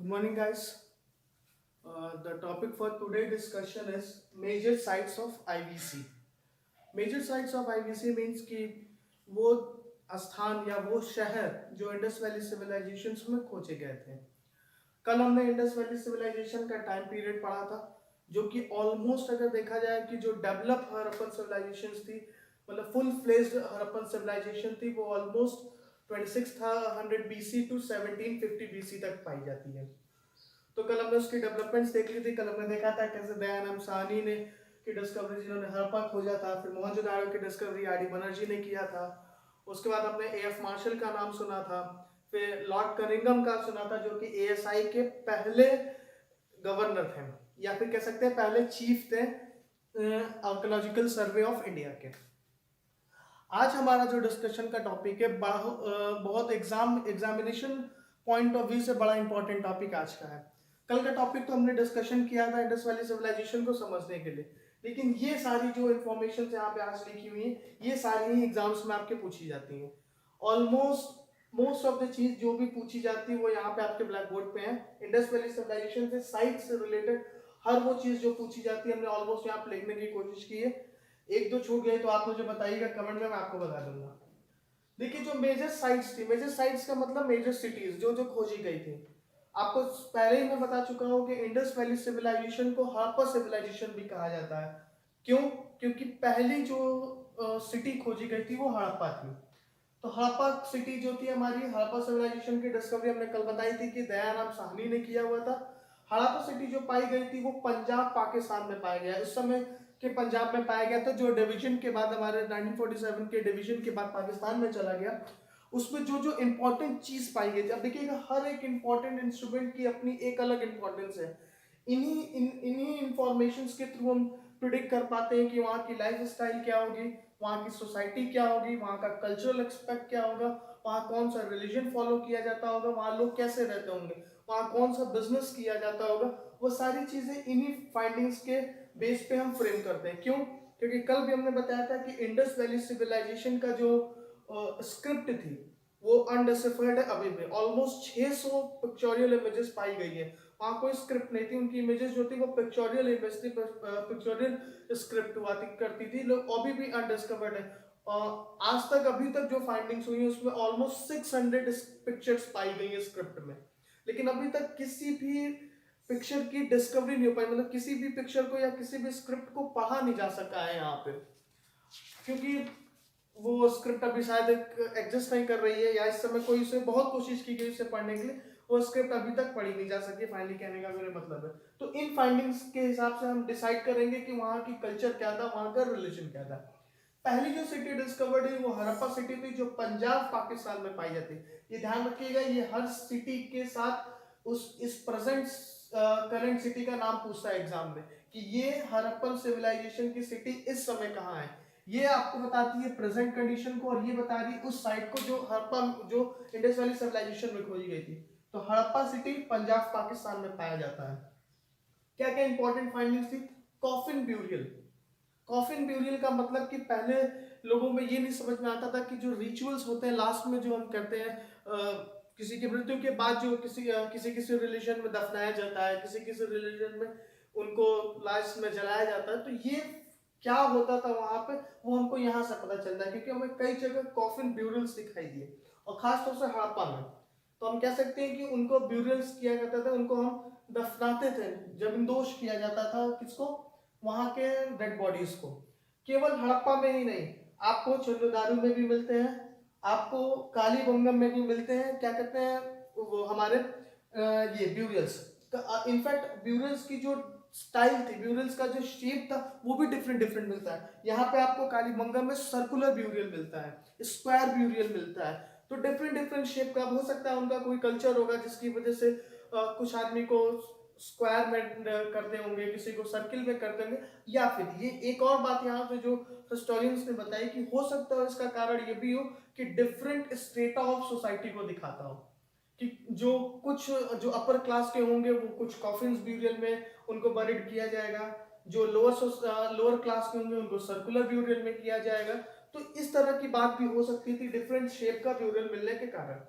Good morning, guys. The topic for today discussion is major sites of IVC. Major sites of IVC means कि वो स्थान या वो शहर जो इंडस वैली सिविलाइजेशन में खोजे गए थे। कल हमने इंडस वैली सिविलाइजेशन का टाइम पीरियड पढ़ा था, जो कि ऑलमोस्ट अगर देखा जाए कि जो डेवलप हड़प्पन सिविलाइजेशन थी, मतलब फुल फ्लेज्ड हड़प्पन सिविलाइजेशन थी, वो ऑलमोस्ट 2600 BC टू 1750 BC तक पाई जाती है। तो कल हमने उसकी डेवलपमेंट्स देख ली थी। कल हमने देखा था कैसे दयानंद साहनी ने की डिस्कवरी, जिन्होंने हड़प्पा खोजा था, फिर मोहनजोदाड़ो की डिस्कवरी आर डी बनर्जी ने किया था। उसके बाद हमने ए एफ मार्शल का नाम सुना था, फिर लॉर्ड कनिंगम का सुना था, जो कि एएसआई के पहले गवर्नर थे, या फिर कह सकते हैं पहले चीफ थे आर्कियोलॉजिकल सर्वे ऑफ इंडिया के। आज हमारा जो डिस्कशन का टॉपिक है बहुत एग्जामिनेशन पॉइंट ऑफ व्यू से बड़ा इंपॉर्टेंट टॉपिक आज का है। कल का टॉपिक तो हमने डिस्कशन किया था इंडस वैली सिविलाइजेशन को समझने के लिए, लेकिन ये सारी जो इन्फॉर्मेशन यहाँ पे आज लिखी हुई है, ये सारी ही एग्जाम्स में आपके पूछी जाती हैं। ऑलमोस्ट मोस्ट ऑफ द चीज जो भी पूछी जाती है वो यहाँ पे आपके ब्लैक बोर्ड पे है। इंडस वैली सिविलाइजेशन से साइट से रिलेटेड हर वो चीज जो पूछी जाती है हमने ऑलमोस्ट यहाँ पे लिखने की कोशिश की है। एक दो छूट गए तो आप मुझे बताइएगा कमेंट में, मैं आपको बता दूंगा। देखिए, जो मेजर साइट्स थी, मेजर साइट्स का मतलब मेजर सिटीज जो जो खोजी गई थी। आपको पहले ही मैं बता चुका हूं कि इंडस वैली सिविलाइजेशन को हड़प्पा सिविलाइजेशन भी कहा जाता है। क्यों? क्योंकि पहली जो सिटी खोजी गई थी वो हड़प्पा थी। तो हड़प्पा सिटी जो थी हमारी, हड़प्पा सिविलाइजेशन की डिस्कवरी हमने कल बताई थी कि दयाराम साहनी ने किया हुआ था। हड़प्पा सिटी जो पाई गई थी वो पंजाब पाकिस्तान में पाया गया, उस समय के पंजाब में पाया गया था, जो डिवीजन के बाद हमारे 1947 के डिवीजन के बाद पाकिस्तान में चला गया। उसमें जो जो इंपॉर्टेंट चीज पाई गई थी, अब देखिएगा हर एक इंपॉर्टेंट इंस्ट्रूमेंट की अपनी एक अलग इंपॉर्टेंस है। इन्हीं इंफॉर्मेशन के थ्रू हम प्रिडिक्ट कर पाते हैं कि वहाँ की लाइफ स्टाइल क्या होगी, वहाँ की सोसाइटी क्या होगी, वहाँ का कल्चरल एक्सपेक्ट क्या होगा, वहाँ कौन सा रिलीजन फॉलो किया जाता होगा, वहाँ लोग कैसे रहते होंगे, वहाँ कौन सा बिजनेस किया जाता होगा। वो सारी चीजें इन्हीं फाइंडिंग्स के बेस पे हम फ्रेम करते हैं। क्यों? क्योंकि कल भी हमने बताया था कि इंडस वैली सिविलाइजेशन का जो स्क्रिप्ट थी वो अनडिसिफर्ड है अभी भी। ऑलमोस्ट 600 पिक्चोरियल इमेजेस पाई गई है, वहां कोई स्क्रिप्ट नहीं थी। उनकी इमेजेस जो थी वो पिक्चोरियल इमेज थी, पिक्चोरियल स्क्रिप्ट हुआ करती थी, लोग अभी भी अनडिस्कवर्ड है। आज तक अभी तक जो फाइंडिंग्स हुई है उसमें ऑलमोस्ट 600 पिक्चर्स पाई गई है स्क्रिप्ट में, लेकिन अभी तक किसी भी पिक्चर की डिस्कवरी नहीं हो पाई, मतलब किसी भी पिक्चर को या किसी भी स्क्रिप्ट को पढ़ा नहीं जा सका है यहाँ पे, क्योंकि वो स्क्रिप्ट अभी शायद एग्जिस्ट नहीं कर रही है, या इस समय कोई उसे बहुत कोशिश की गई उसे पढ़ने के लिए, वो स्क्रिप्ट अभी तक पढ़ी नहीं जा सकी। फाइनली कहने का मेरा मतलब है, तो इन फाइंडिंग्स के हिसाब से हम डिसाइड करेंगे कि वहाँ की कल्चर क्या था, वहाँ का रिलीजन क्या था। पहली जो सिटी डिस्कवर्ड हुई वो हड़प्पा सिटी थी, जो पंजाब पाकिस्तान में पाई जाती है। ये ध्यान रखिएगा, ये हर सिटी के साथ उस इस प्रेजेंट करंट सिटी का नाम पूछता है एग्जाम में, कि ये हड़प्पन सिविलाइजेशन की सिटी इस समय कहाँ है। ये आपको बताती है प्रेजेंट कंडीशन को, और ये बता रही है उस साइट को जो हड़प्पा, जो इंडस वैली सिविलाइजेशन में खोजी गई थी। तो हड़प्पा सिटी पंजाब पाकिस्तान में पाया जाता है। क्या क्या इंपॉर्टेंट फाइंडिंग्स थी? Coffin burial. कॉफिन ब्यूरियल का मतलब कि पहले लोगों में ये नहीं समझ में आता था कि जो रिचुअल्स होते हैं लास्ट में जो हम करते हैं, किसी की मृत्यु के बाद जो किसी किसी रिलीजन में दफनाया जाता है, किसी किसी रिलीजन में उनको लास्ट में जलाया जाता है, तो ये क्या होता था वहां पे, वो हमको यहाँ से पता चलता है, क्योंकि हमें कई जगह कॉफिन ब्यूरियल्स दिखाई दिए, और खासतौर से हड़प्पा में। तो हम कह सकते हैं कि उनको ब्यूरियल्स किया जाता था, उनको हम दफनाते थे, जमींदोज किया जाता था किसको, वहां के डेड बॉडीज को। केवल हड़प्पा में ही नहीं, आपको चंद्रदारू में भी मिलते हैं, आपको कालीबंगम में भी मिलते हैं, क्या कहते हैं वो हमारे ये ब्यूरियल्स। इनफैक्ट ब्यूरियल्स की जो स्टाइल थी, ब्यूरियल्स का जो शेप था, वो भी डिफरेंट डिफरेंट मिलता है। यहाँ पे आपको कालीबंगम में सर्कुलर ब्यूरियल मिलता है, स्क्वायर ब्यूरियल मिलता है, तो डिफरेंट डिफरेंट शेप का हो सकता है। उनका कोई कल्चर होगा जिसकी वजह से कुछ आदमी को स्क्वायर में करते होंगे, किसी को सर्किल में करते होंगे, या फिर ये एक और बात यहाँ पे जो हिस्टोरियंस ने बताई कि हो सकता है इसका कारण ये भी हो कि डिफरेंट स्टेट ऑफ सोसाइटी को दिखाता हो, कि जो कुछ जो अपर क्लास के होंगे वो कुछ कॉफिन्स ब्यूरियल में उनको बरीड किया जाएगा, जो लोअर क्लास के होंगे उनको सर्कुलर ब्यूरियल में किया जाएगा। तो इस तरह की बात भी हो सकती थी डिफरेंट शेप का ब्यूरियल मिलने के कारण।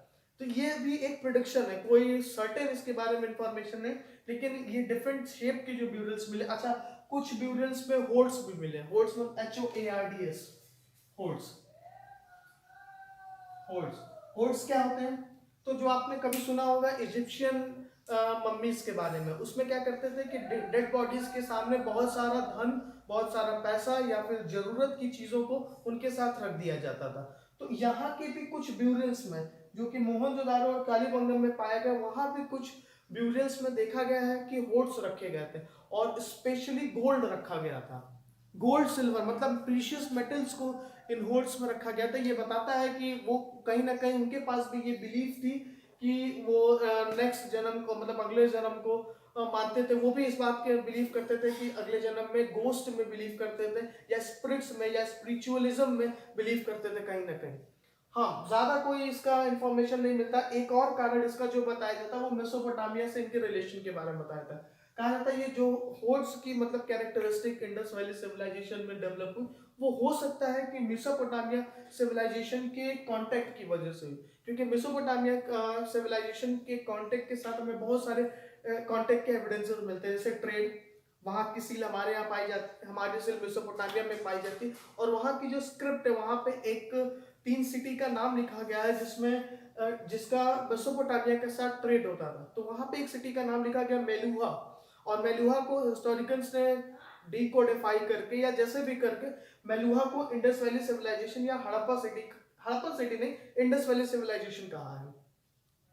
तो ये भी एक प्रोडिक्शन है, कोई सर्टेन इसके बारे में इंफॉर्मेशन नहीं, लेकिन ये डिफरेंट शेप के जो ब्यूरल्स मिले। अच्छा, कुछ ब्यूरल्स में होल्ड्स भी मिले, होल्ड्स में HOARDS, होल्ड्स। होल्ड्स होल्ड्स क्या होते हैं? तो जो आपने कभी सुना होगा इजिप्शियन मम्मीज के बारे में, उसमें क्या करते थे कि डेड बॉडीज के सामने बहुत सारा धन, बहुत सारा पैसा या फिर जरूरत की चीजों को उनके साथ रख दिया जाता था। तो यहाँ के भी कुछ ब्यूरल्स में, जो कि मोहनजोदारो और कालीबंगम में पाया गया, वहां भी कुछ ब्यूरल्स में देखा गया है कि होल्ड्स रखे गए थे और स्पेशली गोल्ड रखा गया था। गोल्ड सिल्वर मतलब प्रीशियस मेटल्स को इन होल्ड्स में रखा गया था। ये बताता है कि वो कहीं ना कहीं उनके पास भी ये बिलीफ थी कि वो नेक्स्ट जन्म को, मतलब अगले जन्म को मानते थे। वो भी इस बात के बिलीव करते थे कि अगले जन्म में गोस्ट में बिलीव करते थे, या स्पिरिट्स में या स्पिरिचुअलिज्म में बिलीव करते थे कहीं ना कहीं। हाँ, ज्यादा कोई इसका इंफॉर्मेशन नहीं मिलता। एक और कारण इसका जो बताया जाता है वो मेसोपोटामिया से इनके रिलेशन के बारे में बताया था। कहा जाता है ये जो होड्स की मतलब कैरेक्टरिस्टिक इंडस वैली सिविलाइजेशन में डेवलप हुई, वो हो सकता है कि मेसोपोटामिया सिविलाइजेशन के कांटेक्ट की वजह से हुई, क्योंकि मेसोपोटामिया सिविलाइजेशन के कांटेक्ट के साथ हमें बहुत सारे कांटेक्ट के एविडेंसेस मिलते हैं, जैसे ट्रेड, वहाँ की सील हमारे यहाँ पाई जाती, हमारी सील मेसोपोटामिया में पाई जाती, और वहाँ की जो स्क्रिप्ट है वहाँ पे एक 3 सिटी का नाम लिखा गया है जिसमें जिसका मेसोपोटामिया के साथ ट्रेड होता था। तो वहाँ पे एक सिटी का नाम लिखा गया मेलुहा, और मेलुहा को हिस्टोरिकल्स ने डिकोडिफाई करके या जैसे भी करके मेलुहा को इंडस वैली सिविलाइजेशन या हड़प्पा सिटी नहीं, इंडस वैली सिविलाइजेशन कहा है।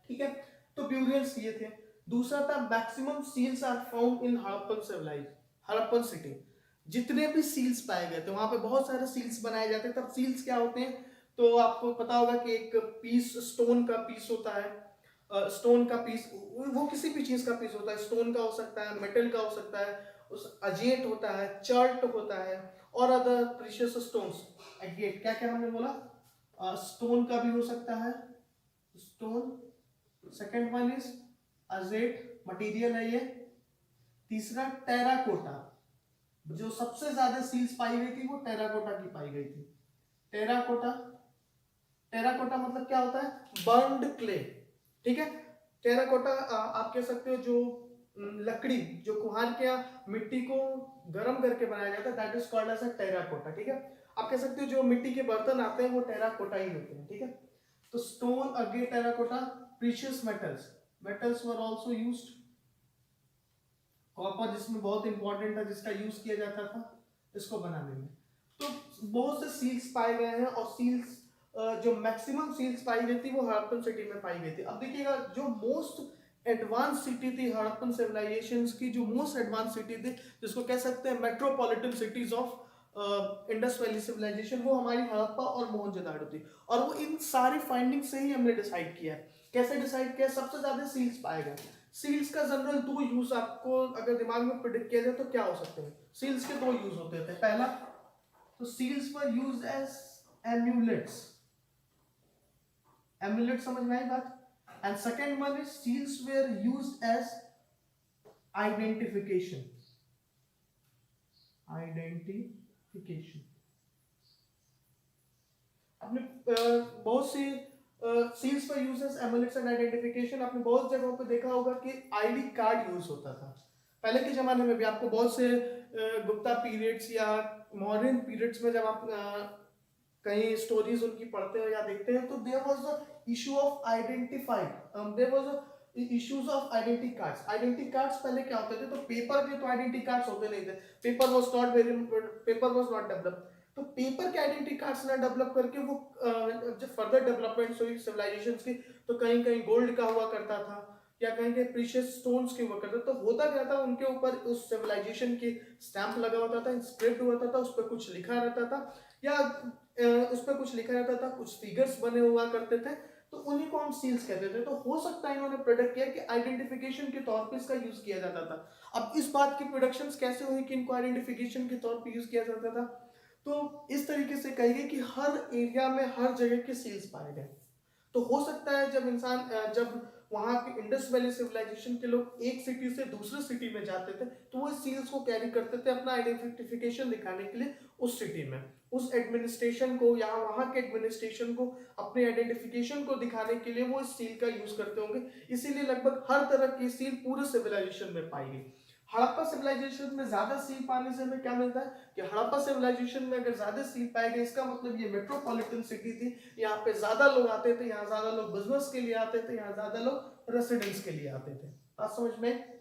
ठीक है, तो ब्यूरियल्स ये थे। दूसरा था maximum seals are found in Harappan city. जितने भी सील्स पाए गए थे वहां पे बहुत सारे सील्स बनाए जाते हैं। तब सील्स क्या होते हैं तो आपको पता होगा कि एक पीस स्टोन का पीस होता है, स्टोन का पीस, वो किसी भी चीज का पीस होता है, स्टोन का हो सकता है, मेटल का हो सकता है, उस अजेट होता है, चर्ट होता है, और अदर प्रीशियस स्टोन्स। अजेट क्या क्या हमने बोला, स्टोन का भी हो सकता है, stone. Second one is अजेट, material है ये। तीसरा टेराकोटा, जो सबसे ज्यादा सील्स पाई गई थी वो टेराकोटा की पाई गई थी। टेराकोटा, टेराकोटा मतलब क्या होता है, बर्न्ड क्ले। ठीक है, टेराकोटा आप कह सकते हो जो लकड़ी, जो कुम्हार के यहाँ मिट्टी को गर्म करके बनाया जाता है, that is called as a terracotta. ठीक है, आप कह सकते हो जो मिट्टी के बर्तन आते हैं वो टेराकोटा ही होते हैं। ठीक है, तो stone again terracotta. Precious metals, metals were also used. Copper जिसमें बहुत इंपॉर्टेंट था, जिसका यूज किया जाता था इसको बनाने में। तो बहुत से सील्स पाए गए हैं, और सील्स जो मैक्सिमम सील्स पाई गई थी वो हड़प्पन सिटी में पाई गई थी। अब देखिएगा, जो मोस्ट एडवांस सिटी थी हड़प्पन सिविलाइजेशंस की, जो मोस्ट एडवांस सिटी थी, जिसको कह सकते हैं metropolitan cities of Indus valley civilization, वो हमारी हड़प्पा और मोहनजोदाड़ो थी। और वो इन सारी फाइंडिंग से ही हमने डिसाइड किया है। कैसे डिसाइड किया? सबसे ज्यादा सील्स पाए गए। सील्स का जनरल 2 यूज आपको अगर दिमाग में प्रिडिक्ट किया जाए तो क्या हो सकते हैं? सील्स के 2 यूज होते थे। पहला तो seals were used as amulets, amulet समझ में आई बात। And second one is seals were used as identification, identification. आपने बहुत सी सील्स पर use as amulets and identification, आपने बहुत जगहों पे देखा होगा कि आईडी कार्ड यूज होता था। पहले के जमाने में भी आपको बहुत से गुप्ता पीरियड्स या मॉडर्न पीरियड्स में जब आप कहीं स्टोरीज उनकी पढ़ते हो या देखते हैं, तो there was the issue of identified, there was issues of identity cards. Identity cards पहले क्या होते थे, तो पेपर के तो आइडेंटिटी कार्ड्स होते नहीं थे, पेपर वाज नॉट डेवलप्ड। तो पेपर के आइडेंटिटी कार्ड्स ना डेवलप करके वो जब फर्दर डेवलपमेंट हुई सिविलाइजेशंस की, तो कहीं कहीं गोल्ड का हुआ करता था या कहीं कहीं प्रीशियस स्टोन्स के हुआ करता। तो होता क्या था, उनके ऊपर उस सिविलाइजेशन की स्टैंप लगा होता था, इंस्क्रिप्ट होता था, उस पर कुछ लिखा रहता था, या उस पर कुछ लिखा रहता था, कुछ फिगर्स बने हुआ करते थे, तो उन्हीं को हम सील्स कहते थे। तो हो सकता है इन्होंने प्रोडक्ट किया कि आइडेंटिफिकेशन के तौर पे इसका यूज किया जाता था। अब इस बात की प्रोडक्शंस कैसे हुई कि इनको आइडेंटिफिकेशन के तौर पे यूज किया जाता था? तो इस तरीके से कहिए कि हर एरिया में हर जगह के सील्स पाए गए। तो हो सकता है जब इंसान जब वहां के इंडस वैली सिविलाइजेशन के लोग एक सिटी से दूसरे सिटी में जाते थे, तो वो सील्स को कैरी करते थे अपना आइडेंटिफिकेशन दिखाने के लिए। उस सिटी में, उस एडमिनिस्ट्रेशन को या वहाँ के एडमिनिस्ट्रेशन को अपने आइडेंटिफिकेशन को दिखाने के लिए वो इस सील का यूज करते होंगे। इसीलिए लगभग हर तरह की सील पूरे सिविलाइजेशन में पाई गई। हड़प्पा सिविलाइजेशन में ज्यादा सील पाने से हमें क्या मिलता है कि हड़प्पा सिविलाइजेशन में अगर ज्यादा सील पाए गए, इसका मतलब ये मेट्रोपॉलिटन सिटी थी, यहाँ पे ज्यादा लोग आते थे, यहाँ ज्यादा लोग बिजनेस के लिए आते थे, यहाँ ज्यादा लोग रेसिडेंस के लिए आते थे। बात समझ में?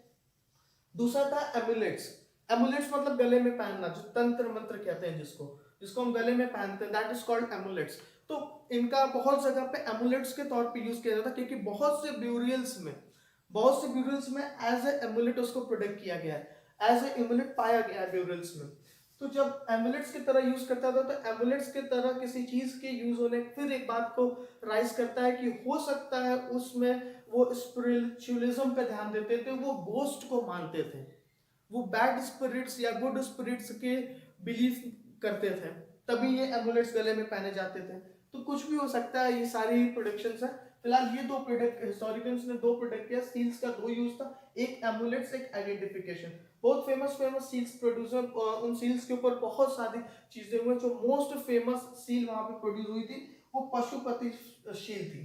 दूसरा था एमुलेट्स। एमुलेट्स मतलब गले में पहनना, जो तंत्र मंत्र कहते हैं, जिसको जिसको हम गले में पहनते हैं, दैट इज कॉल्ड एमुलेट्स। तो इनका बहुत जगह पे एमुलेट्स के तौर पे यूज किया जाता है, क्योंकि बहुत से ब्यूरियल्स में एज ए एमुलेट उसको प्रोटेक्ट किया गया है, एज ए एमुलेट पाया गया है ब्यूरियल्स में। तो जब एमुलेट्स की तरह यूज करता था, तो एमुलेट्स की तरह किसी चीज के यूज होने फिर एक बात को राइज करता है कि हो सकता है उसमें वो स्पिरिचुअलिज्म पे ध्यान देते थे, वो गोस्ट को मानते थे, वो बैड स्पिरिट्स या गुड स्पिरिट्स के बिलीव करते थे, तभी ये एमुलेट्स गले में पहने जाते थे। तो कुछ भी हो सकता है, ये सारी प्रोडिक्शंस है। फिलहाल ये दो प्रोडक्ट हिस्टोरिकल्स ने दो प्रोडक्ट किया, सील्स का दो यूज था, एक एमुलेट्स, एक आइडेंटिफिकेशन। बहुत फेमस सील्स प्रोड्यूसर, उन सील्स के ऊपर बहुत सारी चीजें हुई। जो मोस्ट फेमस सील वहां पे प्रोड्यूस हुई थी वो पशुपति शील थी।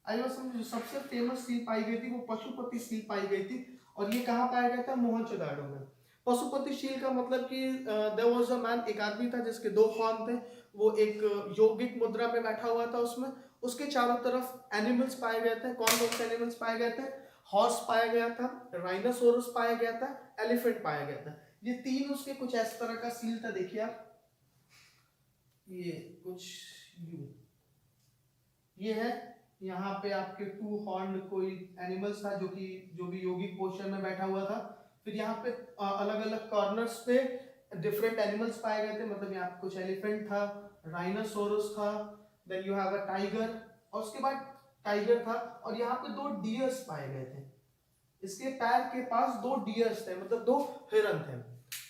आई वाज जो सबसे फेमस सील पाई गई थी वो पशुपति सील पाई गई थी, और ये कहाँ पाया गया था? मोहनजोदाड़ो में। पशुपति शील का मतलब कि देयर वाज अ मैन, एक आदमी था जिसके दो हॉर्न थे, वो एक योगिक मुद्रा में बैठा हुआ था, उसमें उसके चारों तरफ एनिमल्स पाए गए थे। कौन कौन से एनिमल्स पाए गए थे? हॉर्स पाया गया था, राइनोसोरस पाया गया था, एलिफेंट पाया गया था। ये तीन उसके कुछ इस तरह का सील था, देखिए आप, ये कुछ ये है, यहाँ पे आपके टू हॉर्न कोई एनिमल्स था जो भी योगिक पोस्चर में बैठा हुआ था। फिर यहाँ पे अलग अलग कॉर्नर्स पे डिफरेंट एनिमल्स पाए गए थे, मतलब यहाँ पे कुछ एलिफेंट था, राइनोसोरस था, then you have a tiger, और उसके बाद टाइगर था, और यहाँ पे दो डियर्स पाए गए थे। इसके पैर के पास दो डियर्स थे, मतलब दो हिरन थे।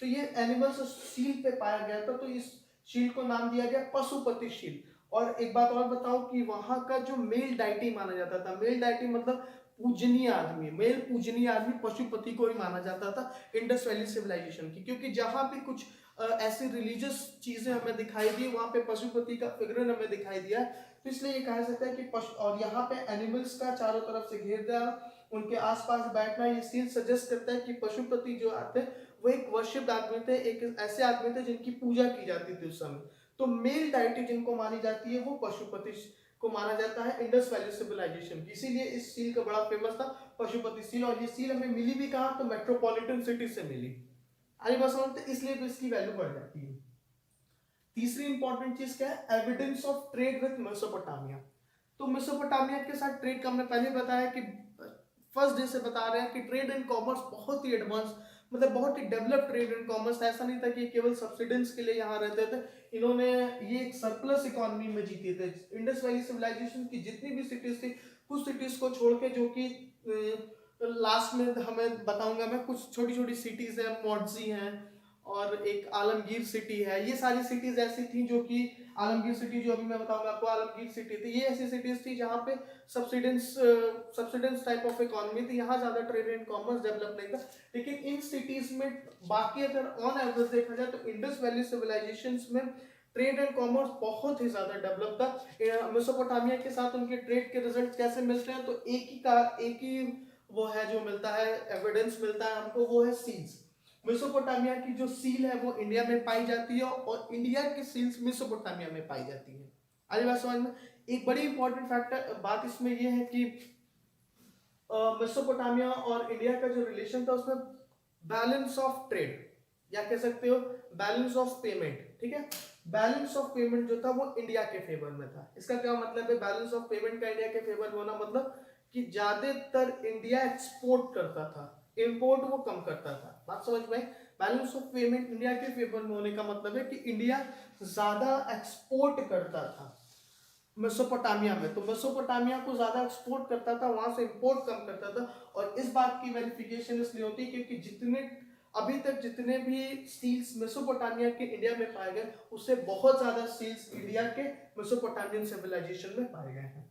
तो ये एनिमल्स शील पे पाया गया था, तो इस शील को नाम दिया गया पशुपति शील। और एक बात और बताऊं कि वहां का जो मेल डाइटी माना जाता था, मेल डाइटी मतलब पूजनीय आदमी, मेल पूजनीय आदमी पशुपति को ही माना जाता था इंडस वैली सिविलाइजेशन की, क्योंकि जहां भी कुछ ऐसी रिलीजियस चीजें हमें दिखाई दी, वहां पे पशुपति का फिगर हमें दिखाई दिया। तो इसलिए ये कहा जाता है कि पशु, और यहाँ पे एनिमल्स का चारों तरफ से घेर दिया, उनके आसपास बैठना, ये सीन सजेस्ट करता है कि पशुपति जो आते वो एक वर्शिप्ड आदमी थे, एक ऐसे आदमी थे जिनकी पूजा की जाती थी उस समय। तो मेल डाइटी जिनको मानी जाती है वो पशुपति को माना जाता है इंडस वैली सिविलाइजेशन की, इसीलिए इस सील का बड़ा फेमस था पशुपति सील। और ये सील हमें मिली भी कहाँ? तो मेट्रोपॉलिटन सिटी से मिली। आई बस, इसलिए तो इसकी वैल्यू बढ़ जाती है। तीसरी इंपॉर्टेंट चीज क्या है? Evidence of trade with Mesopotamia. तो मेसोपोटामिया के साथ ट्रेड का हमने पहले बताया कि फर्स्ट डे से बता रहे हैं कि ट्रेड एंड कॉमर्स बहुत ही एडवांस, मतलब बहुत ही डेवलप ट्रेड एंड कॉमर्स था। ऐसा नहीं था कि केवल सब्सिडेंस के लिए यहाँ रहते थे, इन्होंने ये एक सरप्लस इकोनॉमी में जीते थे। इंडस वैली सिविलाइजेशन की जितनी भी सिटीज थी, कुछ सिटीज को छोड़ के, जो कि लास्ट में हमें बताऊंगा मैं, कुछ छोटी छोटी सिटीज है, मोड्जी हैं, और एक आलमगीर सिटी है, ये सारी सिटीज ऐसी थी जो कि आलमगीर सिटी जो अभी मैं बताऊंगा आपको, आलमगीर सिटी थी, ये ऐसी सिटीज थी जहाँ पे सब्सिडेंस टाइप ऑफ इकोनॉमी थी, यहाँ ज्यादा ट्रेड एंड कॉमर्स डेवलप नहीं था। लेकिन इन सिटीज में बाकी अगर ऑन एवरेज देखा जाए तो इंडस वैली सिविलाइजेशन में ट्रेड एंड कॉमर्स बहुत ही ज्यादा डेवलप था। मेसोपोटामिया के साथ उनके ट्रेड के रिजल्ट कैसे मिलते हैं? तो एक ही वो है जो मिलता है, एविडेंस मिलता है हमको, वो है सील्स। मेसोपोटामिया की जो सील है वो इंडिया में पाई जाती है, और इंडिया की सील्स मेसोपोटामिया में पाई जाती है। आगे बात समझ में? एक बड़ी इंपॉर्टेंट फैक्टर बात इसमें ये है कि मेसोपोटामिया और इंडिया का जो रिलेशन था उसमें बैलेंस ऑफ ट्रेड, या कह सकते हो बैलेंस ऑफ पेमेंट, ठीक है, बैलेंस ऑफ पेमेंट जो था वो इंडिया के फेवर में था। इसका क्या मतलब है बैलेंस ऑफ पेमेंट का इंडिया के फेवर में होना? मतलब कि ज्यादातर इंडिया एक्सपोर्ट करता था, इंपोर्ट वो कम करता था। बात समझ में? बैलेंस ऑफ पेमेंट इंडिया के फेवर में होने का मतलब है कि इंडिया ज्यादा एक्सपोर्ट करता था मेसोपोटामिया में, तो मेसोपोटामिया को ज्यादा एक्सपोर्ट करता था, वहां से इंपोर्ट कम करता था। और इस बात की वेरिफिकेशन इसलिए होती है क्योंकि अभी तक जितने भी सील्स मेसोपोटामिया के इंडिया में पाए गए, उससे बहुत ज्यादा सील्स इंडिया के मेसोपोटामियन सिविलाइजेशन में पाए गए हैं।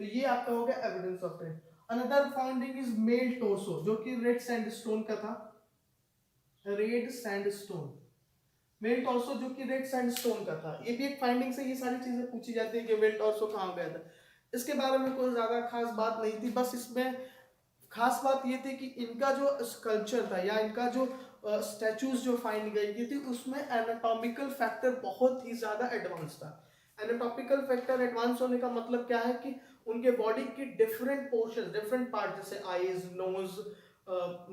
तो ये आपका हो गया evidence of trade. Another finding is male torso, जो कि रेड सैंडस्टोन का था, रेड सैंडस्टोन। मेल टॉर्सो जो कि रेड सैंडस्टोन का था, ये भी एक फाइंडिंग से ये सारी चीजें पूछी जाती है कि मेल टॉर्सो कहाँ गया था। इसके बारे में कोई ज्यादा खास बात नहीं थी, बस इसमें खास बात ये थी कि इनका जो स्कल्पचर था या इनका जो स्टैचूज जो फाइंड गई थी उसमें एनाटॉमिकल फैक्टर बहुत ही ज्यादा एडवांस था। एनाटॉमिकल फैक्टर एडवांस होने का मतलब क्या है कि उनके बॉडी की डिफरेंट पोर्शन, डिफरेंट पार्ट, जैसे eyes, nose,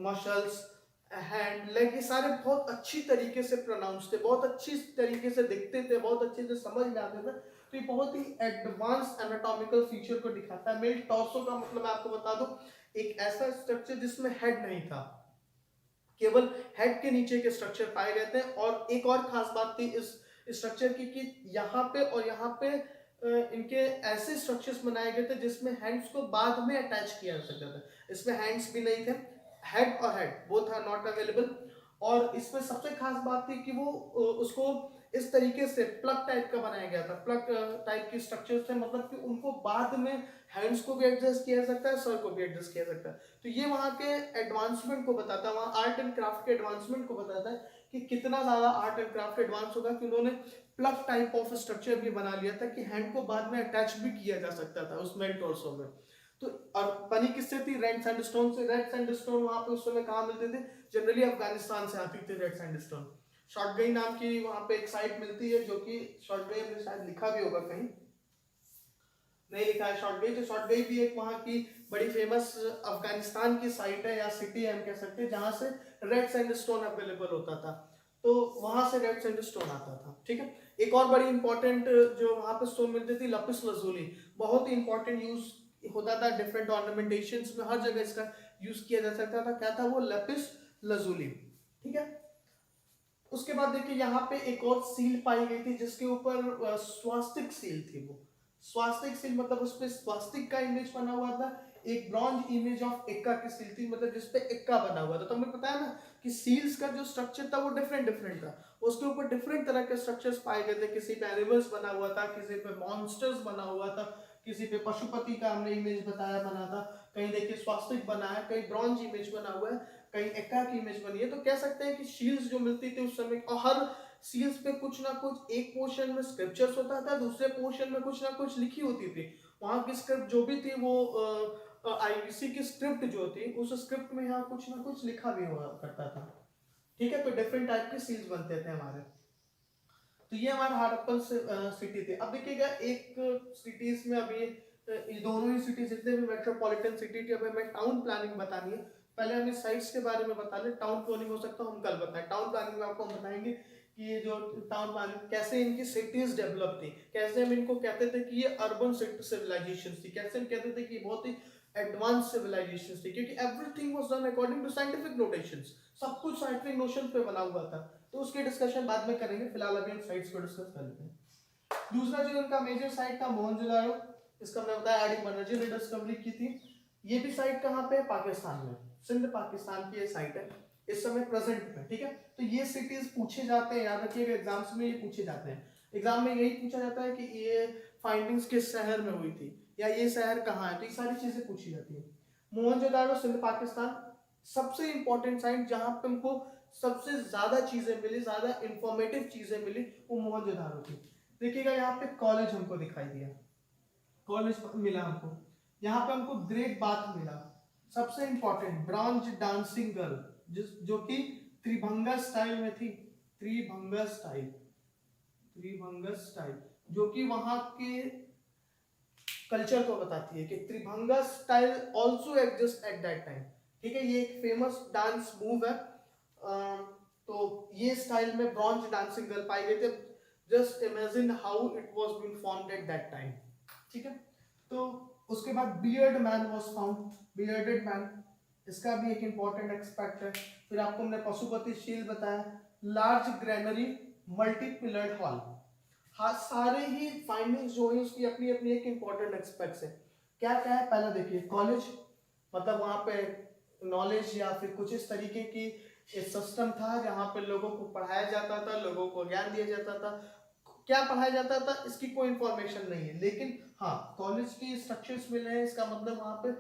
muscles, hand, leg, ये सारे बहुत अच्छी तरीके से प्रोनाउंस थे, बहुत अच्छी तरीके से दिखते थे, बहुत अच्छे से समझ में आते थे। तो ये बहुत ही एडवांस एनाटॉमिकल फीचर को दिखाता है। मेल टॉर्सो का मतलब मैं आपको बता दूं, एक ऐसा स्ट्रक्चर जिसमें हेड नहीं था, केवल हेड के नीचे के स्ट्रक्चर पाए गए थे। और एक और खास बात थी इस स्ट्रक्चर की कि यहाँ पे और यहाँ पे इनके ऐसे स्ट्रक्चर्स बनाए गए थे जिसमें हैंड्स को बाद में अटैच किया जा सकता था। इसमें हैंड्स भी नहीं थे, हेड और head both are not available. और इसमें सबसे खास बात थी कि वो उसको इस तरीके से प्लग टाइप का बनाया गया था, प्लग टाइप के स्ट्रक्चर थे, मतलब कि उनको बाद में हैंड्स को भी एडजस्ट किया जा सकता है, सर को भी एडजस्ट किया जा सकता है। तो ये वहाँ के एडवांसमेंट को बताता है, वहाँ आर्ट एंड क्राफ्ट के एडवांसमेंट को बताता है कि कितना ज्यादा आर्ट एंड क्राफ्ट एडवांस होगा कि उन्होंने प्लग टाइप ऑफ स्ट्रक्चर भी बना लिया था कि हैंड को बाद में अटैच भी किया जा सकता था उस मेल टॉर्सो में। तो और बनी किससे थी? रेड सैंडस्टोन से। रेड सैंडस्टोन वहां पे उस समय कहाँ मिलते थे? जनरली अफगानिस्तान से आती थी रेड सैंडस्टोन। शॉर्टगई नाम की वहां पे एक साइट मिलती है, जो कि शॉर्टगई में शायद लिखा भी होगा, कहीं नहीं लिखा है शॉर्टगई। तो शॉर्टगई भी एक वहां की बड़ी फेमस अफगानिस्तान की साइट है या सिटी है हम कह सकते हैं, जहां से रेड सैंडस्टोन अवेलेबल होता था। तो वहां से रेड सैंडस्टोन आता था, ठीक है। एक और बड़ी इंपॉर्टेंट जो वहां पे स्टोन मिलती थी, लपिस लजूली, बहुत ही इंपॉर्टेंट यूज होता था डिफरेंट ऑर्नामेंटेशंस में, हर जगह इसका यूज किया जा सकता था। क्या था वो? लपिस लजूली, ठीक है। उसके बाद देखिए यहाँ पे एक और सील पाई गई थी जिसके ऊपर स्वास्तिक सील थी। वो स्वास्तिक सील मतलब उस पे स्वास्तिक का इमेज बना हुआ था। एक ब्रॉन्ज इमेज ऑफ एक्का की सील थी, मतलब जिसपे एक्का बना हुआ था। तो हमें पता है ना कि सील्स का जो स्ट्रक्चर था वो डिफरेंट डिफरेंट था, उसके ऊपर डिफरेंट तरह के स्ट्रक्चर्स पाए गए थे। किसी पे एनिमल्स बना हुआ था, किसी पे मॉन्स्टर्स बना हुआ था, किसी पे पशुपति का हमने इमेज बताया बना था, कहीं देखिए स्वास्तिक बना है, कहीं ब्रॉन्ज इमेज बना हुआ है, कहीं एक्का की इमेज बनी है। तो कह सकते हैं कि शील्ड्स जो मिलती थी उस समय, और हर सील्स पे कुछ ना कुछ, एक पोर्शन में स्क्रिप्चर्स होता था, दूसरे पोर्शन में कुछ ना कुछ लिखी होती थी। वहां की स्क्रिप्ट जो भी थी वो आईबीसी की स्क्रिप्ट जो थी, उस स्क्रिप्ट में यहाँ कुछ ना कुछ लिखा भी हुआ करता था, ठीक है। तो डिफरेंट टाइप के सील्स बनते थे हमारे। तो ये हमारा हड़प्पन सिटी थी। अब देखिएगा एक सिटीज में अभी ये दोनों ही सिटी जितने भी मेट्रोपॉलिटन सिटी थी, अभी हमें टाउन प्लानिंग बतानी है। पहले हमें साइट्स के बारे में बता लें, टाउन प्लानिंग हो सकता है हम कल बताएं। टाउन प्लानिंग में आपको हम बताएंगे कि ये जो टाउन प्लानिंग कैसे इनकी सिटीज डेवलप थी, कैसे हम इनको कहते थे कि ये अर्बन सिविलाइजेशन थी, कैसे हम कहते थे कि ये बहुत ही एडवांस सिविलाइजेशन थी, क्योंकि everything was done according to scientific notations, सब कुछ साइंटिफिक नोशन पे बना हुआ था। तो उसकी डिस्कशन बाद में करेंगे, फिलहाल अभी हम साइट्स को डिस्कस कर लेते हैं। दूसरा जो इनका मेजर साइट था मोहनजोदारो, इसका मैंने बताया आर्यन बनर्जी ने डिस्कवरी की थी। ये भी साइट कहाँ पे है? पाकिस्तान में, सिंध पाकिस्तान की ये साइट है इस समय प्रेजेंट में, ठीक है। तो ये सिटीज पूछे जाते हैं, याद रखिएगा एग्जाम्स में ये पूछे जाते हैं। एग्जाम में यही पूछा जाता है कि ये फाइंडिंग्स किस शहर में हुई थी या ये शहर कहाँ है, तो ये सारी चीजें पूछी जाती है। मोहनजोदारो सिंध पाकिस्तान, सबसे इंपॉर्टेंट साइट जहां पे हमको सबसे ज्यादा चीजें मिली, ज्यादा इंफॉर्मेटिव चीजें मिली, वो मोहनजोदारो थी। देखिएगा यहाँ पे कॉलेज हमको दिखाई दिया, कॉलेज मिला हमको, यहाँ पे हमको ग्रेट बाथ मिला, सबसे इंपॉर्टेंट ब्रॉन्ज डांसिंग गर्ल, जिस जो कि त्रिभंगा स्टाइल में थी, त्रिभंगा स्टाइल, त्रिभंगा स्टाइल, जो कि वहां के कल्चर को बताती है कि Tribhanga style also exist at that time, ठीक है। ये एक फेमस डांस मूव है। तो ये स्टाइल में ब्रॉन्ज डांसिंग गर्ल पाई गई थी। Just imagine how it was been formed at that time, ठीक है। तो उसके बाद beard man was found, bearded man, इसका भी एक इंपॉर्टेंट एक्सपेक्ट है। फिर आपको हमने पशुपति शील बताया, large granary, multi pillared hall. हाँ, सारे ही फाइंडिंग्स जो है उसकी अपनी अपनी एक इंपॉर्टेंट एस्पेक्ट्स है। क्या क्या है? पहला देखिए कॉलेज, मतलब वहां पे नॉलेज या फिर कुछ इस तरीके की एक सिस्टम था जहां पे लोगों को पढ़ाया जाता था, लोगों को ज्ञान दिया जाता था। क्या पढ़ाया जाता था इसकी कोई इंफॉर्मेशन नहीं है, लेकिन हाँ कॉलेज के स्ट्रक्चर्स मिले हैं, इसका मतलब वहां पे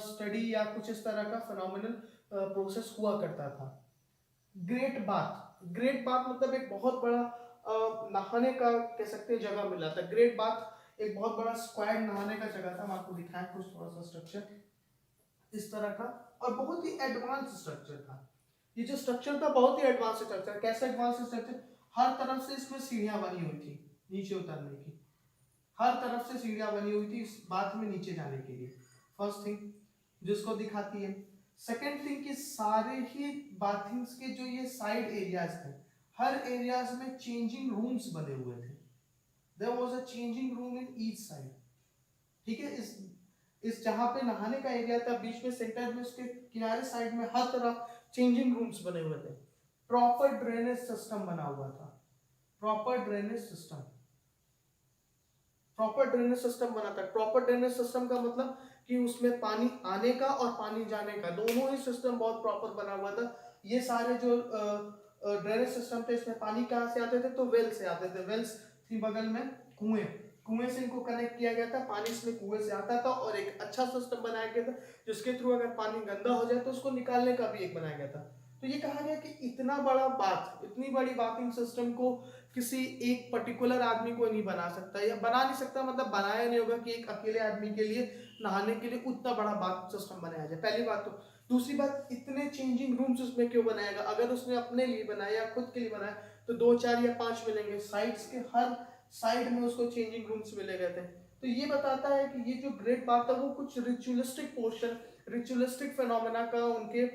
स्टडी या कुछ इस तरह का फिनोमिनल प्रोसेस हुआ करता था। ग्रेट बाथ, ग्रेट बाथ मतलब एक बहुत बड़ा नहाने का कह सकते हैं जगह मिला था। ग्रेट बाथ एक बहुत बड़ा स्क्वायर नहाने का जगह था। हम आपको दिखाएं कुछ थोड़ा सा स्ट्रक्चर इस तरह का, और बहुत ही एडवांस स्ट्रक्चर था। ये जो स्ट्रक्चर था बहुत ही एडवांस स्ट्रक्चर। कैसा एडवांस स्ट्रक्चर? हर तरफ से इसमें सीढ़ियां बनी हुई थी नीचे उतरने की, हर तरफ से सीढ़ियां बनी हुई थी इस बाथ में नीचे जाने के लिए। फर्स्ट थिंग जिसको दिखाती है। सेकेंड थिंग कि सारे ही बाथिंग्स के जो ये साइड एरियाज थे, हर एरियाज में चेंजिंग रूम्स बने हुए थे। There was a changing room in each side. ठीक है, इस जहां पे नहाने का एरिया था बीच में, सेंटर में, उसके किनारे साइड में हर तरफ चेंजिंग रूम्स बने हुए थे। प्रॉपर ड्रेनेज सिस्टम बना हुआ था। Proper drainage system, proper drainage system बना था। प्रॉपर ड्रेनेज सिस्टम का मतलब कि उसमें पानी आने का और पानी जाने का दोनों ही सिस्टम बहुत प्रॉपर बना हुआ था। ये सारे जो ड्रेनेज सिस्टम थे, इसमें पानी कहाँ से आते थे? तो वेल से आते थे। वेल्स थी बगल में, कुएं, कुएं से इनको कनेक्ट किया गया था। पानी इसमें कुएं से आता था और एक अच्छा सिस्टम बनाया गया था जिसके थ्रू अगर पानी गंदा हो जाए तो उसको निकालने का भी एक बनाया गया था। तो ये कहा गया कि इतना बड़ा बाथ, इतनी बड़ी बाथिंग सिस्टम को किसी एक पर्टिकुलर आदमी को नहीं बना सकता, या बना नहीं सकता मतलब बनाया नहीं होगा कि एक अकेले आदमी के लिए नहाने के लिए उतना बड़ा बाथ सिस्टम बनाया जाए। पहली बात तो। दूसरी बात, इतने चेंजिंग रूम्स उसमें क्यों बनाएगा? अगर उसने अपने लिए बनाया या खुद के लिए बनाया तो 2 4 या 5 मिलेंगे। साइड्स के हर साइड में उसको चेंजिंग रूम्स मिले गए थे। तो ये बताता है कि ये जो ग्रेट बाथ था वो कुछ रिचुअलिस्टिक पोर्शन, रिचुअलिस्टिक फिनोमेना का उनके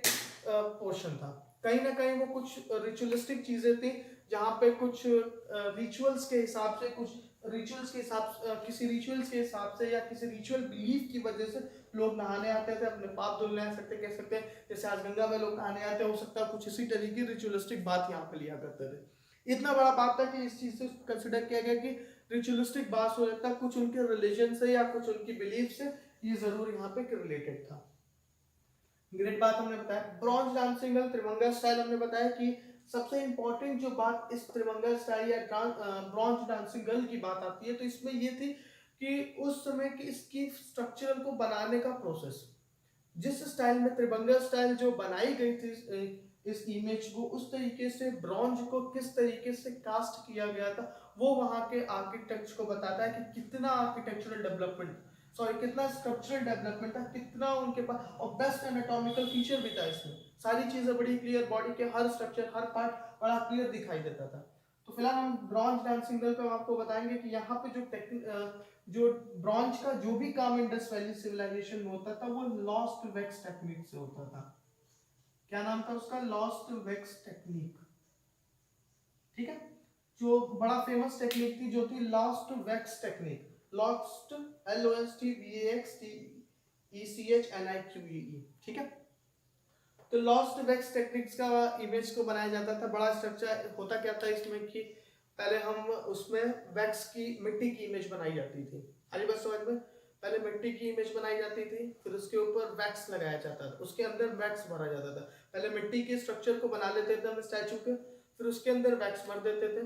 पोर्शन था। कहीं ना कहीं वो कुछ रिचुअलिस्टिक चीजें थी जहाँ पे कुछ रिचुअल्स के हिसाब से, कुछ रिचुअल्स के हिसाब किसी रिचुअल्स के हिसाब से या किसी रिचुअल बिलीफ की वजह से लोग नहाने आते थे, अपने पाप धुलने आ सकते, कह सकते हैं जैसे आज गंगा में लोग नहाने आते हैं, हो सकता है कुछ इसी तरीके रिचुअलिस्टिक बात यहाँ पे लिया करते थे। इतना बड़ा बात था कि इस चीज से कंसिडर किया गया कि रिचुअलिस्टिक बात हो सकता है कुछ उनके रिलीजन से या कुछ उनकी बिलीफ से, ये जरूर यहाँ पे रिलेटेड था। ग्रेट बात हमने बताया। Bronze dancing girl, Tribhanga style हमने बताया कि सबसे इंपॉर्टेंट जो बात इस त्रिभंगा स्टाइल या ब्रॉन्ज डांसिंग गर्ल की बात आती है तो इसमें ये थी कि उस समय की इसकी स्ट्रक्चरल को बनाने का प्रोसेस, जिस स्टाइल में त्रिभंगा स्टाइल जो बनाई गई थी इस इमेज को, उस तरीके से ब्रॉन्ज को किस तरीके से कास्ट किया गया था, वो वहां के आर्किटेक्ट्स को बताता है कि कितना आर्किटेक्चरल डेवलपमेंट, सॉरी कितना स्ट्रक्चरल डेवलपमेंट था, कितना उनके पास, और बेस्ट एनाटॉमिकल फीचर भी था इसमें। सारी चीजें बड़ी क्लियर, बॉडी के हर स्ट्रक्चर, हर पार्ट बड़ा क्लियर दिखाई देता था। तो फिलहाल हम ब्रॉन्ज डांसिंग गर्ल पे हम आपको बताएंगे कि यहाँ पे जो जो ब्रॉन्ज का जो भी काम इंडस वैली सिविलाइजेशन में होता था वो लॉस्ट वैक्स टेक्निक से होता था। क्या नाम था उसका? Lost wax technique. ठीक है, जो बड़ा फेमस टेक्निक थी जो थी lost wax technique. Lost, LOSTVAXTECHNIQUE। ठीक है, तो लॉस्ट वैक्स टेक्निक्स का इमेज को बनाया जाता था। बड़ा स्ट्रक्चर होता क्या था इसमें कि पहले हम उसमें वैक्स की, मिट्टी की इमेज बनाई जाती थी। अरे बस समझ में, पहले मिट्टी की इमेज बनाई जाती थी, फिर उसके ऊपर वैक्स लगाया जाता था, उसके अंदर वैक्स भरा जाता था। पहले मिट्टी के स्ट्रक्चर को बना लेते थे हम स्टैचू के, फिर उसके अंदर वैक्स भर देते थे।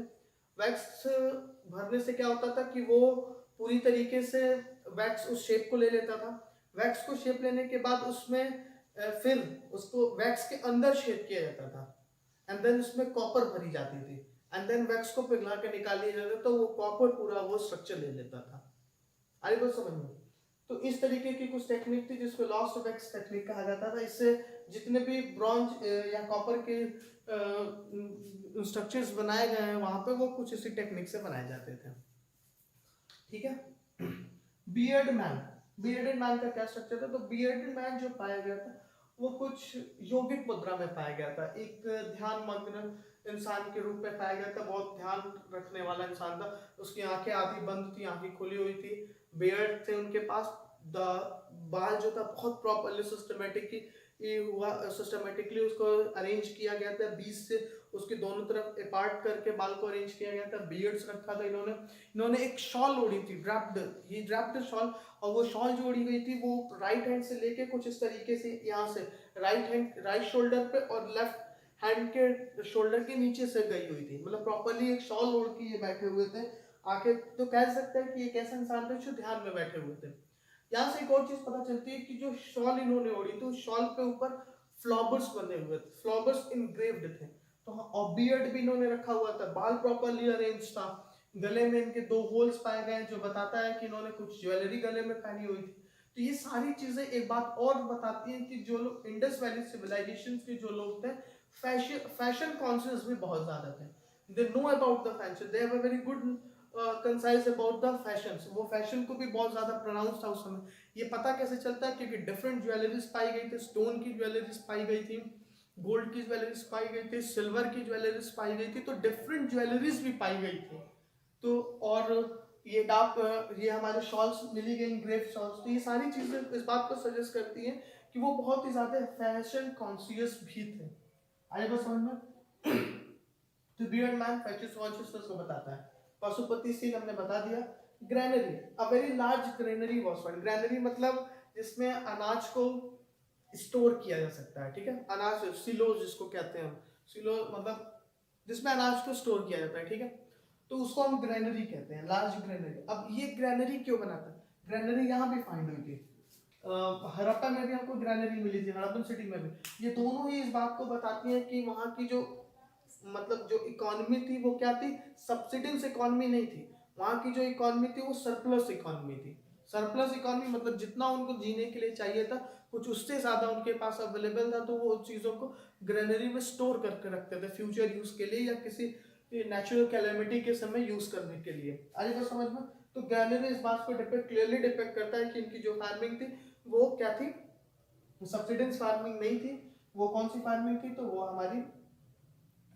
वैक्स भरने से क्या होता था कि वो पूरी तरीके से वैक्स उस शेप को ले लेता था। वैक्स को शेप लेने के बाद उसमें फिर उसको वैक्स के अंदर शेप किया जाता था, एंड देन उसमें कॉपर भरी जाती थी, एंड देन वैक्स को पिघला के निकाल लिया जाता तो वो कॉपर पूरा वो स्ट्रक्चर ले लेता था। आई बात समझ में? तो इस तरीके की कुछ टेक्निक थी जिसको लॉस्ट वैक्स टेक्निक कहा जाता था। इससे जितने भी ब्रॉन्ज या कॉपर के स्ट्रक्चर्स बनाए गए हैं वहां पे वो कुछ इसी टेक्निक से बनाए जाते थे। ठीक है, बियर्ड मैन, बियर्डेड मैन का क्या स्ट्रक्चर था? तो बियर्डेड मैन जो पाया गया था वो कुछ योगिक मुद्रा में पाया गया था, एक ध्यान मग्न इंसान के रूप में पाया गया था। बहुत ध्यान रखने वाला इंसान था, उसकी आंखें आधी बंद थी, आंखें खुली हुई थी, बियर्ड थे उनके पास, बाल जो था बहुत प्रॉपरली सिस्टमेटिकली उसको अरेंज किया गया था, बीच से उसके दोनों तरफ अपार्ट करके बाल को अरेंज किया गया था, बियर्ड्स रखा था इन्होंने। इन्होंने एक शॉल ओढ़ी थी, ड्रैप्ड शॉल, और वो शॉल जो ओढ़ी गई थी वो राइट हैंड से लेके कुछ इस तरीके से यहाँ से राइट हैंड, राइट शोल्डर पे और लेफ्ट हैंड के शोल्डर के नीचे से गई हुई थी। मतलब प्रॉपरली एक शॉल ओढ़ के ये बैठे हुए थे। आके तो कह सकते हैं कि एक ऐसा इंसान थे जो ध्यान में बैठे हुए थे। यहाँ से एक और चीज पता चलती है कि जो शॉल इन्होंने ओढ़ी थी उस शॉल पे ऊपर फ्लावर्स बने हुए थे, फ्लावर्स इनग्रेव्ड थे। तो और बियर्ड भी इन्होंने रखा हुआ था, बाल प्रॉपरली अरेंज था, गले में इनके 2 होल्स पाए गए जो बताता है कि इन्होंने कुछ ज्वेलरी गले में पहनी हुई थी। तो ये सारी चीजें एक बात और बताती हैं कि जो लोग इंडस वैली सिविलाइजेशन के जो लोग थे, फैशन कॉन्शियस भी बहुत ज्यादा थे। They know about the fashion, they have a very good concise about the fashion. वो फैशन को भी बहुत ज्यादा प्रोनाउंस था उस समय। ये पता कैसे चलता है, क्योंकि डिफरेंट ज्वेलरीज पाई गई थी, स्टोन की ज्वेलरीज पाई गई थी, गोल्ड की ज्वेलरीज पाई गई थी, सिल्वर की ज्वेलरीज पाई गई थी, तो डिफरेंट ज्वेलरीज भी पाई गई थी। तो और ये ये हमारे शॉल्स मिली गई, ग्रेव शॉल्स, तो ये सारी चीजें इस बात को सजेस्ट करती हैं कि वो बहुत ही ज्यादा फैशन कॉन्शियस भी थे। आगे बात समझ में? तो बियर्ड मैन फैशन कॉन्शियसनेस को बताता है। पशुपति सील हमने बता दिया। Granary, a very large granary was found. Granary मतलब जिसमें अनाज को स्टोर किया जा सकता है, ठीक है, अनाज, सिलो जिसको कहते हैं हम, सिलो मतलब जिसमें अनाज को स्टोर किया जाता है, ठीक है, तो उसको हम ग्रैनरी कहते हैं, लार्ज ग्रैनरी। अब ये ग्रैनरी क्यों बनाता है? ग्रैनरी यहाँ भी फाइंड हुई थी, हड़प्पा में भी हमको ग्रैनरी मिली थी, हड़प्पन सिटी में भी। ये दोनों ही इस बात को बताती हैं कि वहाँ की जो मतलब जो इकोनॉमी थी वो क्या थी, सब्सिडेंस इकोनॉमी नहीं थी। वहाँ की जो इकोनॉमी थी वो सरप्लस इकोनॉमी थी। सरप्लस इकोनॉमी मतलब जितना उनको जीने के लिए चाहिए था, कुछ उससे ज्यादा उनके पास अवेलेबल था, तो वो उन चीजों को ग्रेनरी में स्टोर करके रखते थे फ्यूचर यूज के लिए या किसी नेचुरल कैलेमिटी के समय यूज करने के लिए। आगे तो समझ में? तो ग्रेनरी इस बात को क्लियरली डिपेक्ट करता है कि इनकी जो फार्मिंग थी वो क्या थी, सब्सिडेंस फार्मिंग नहीं थी। वो कौन सी फार्मिंग थी? तो वो हमारी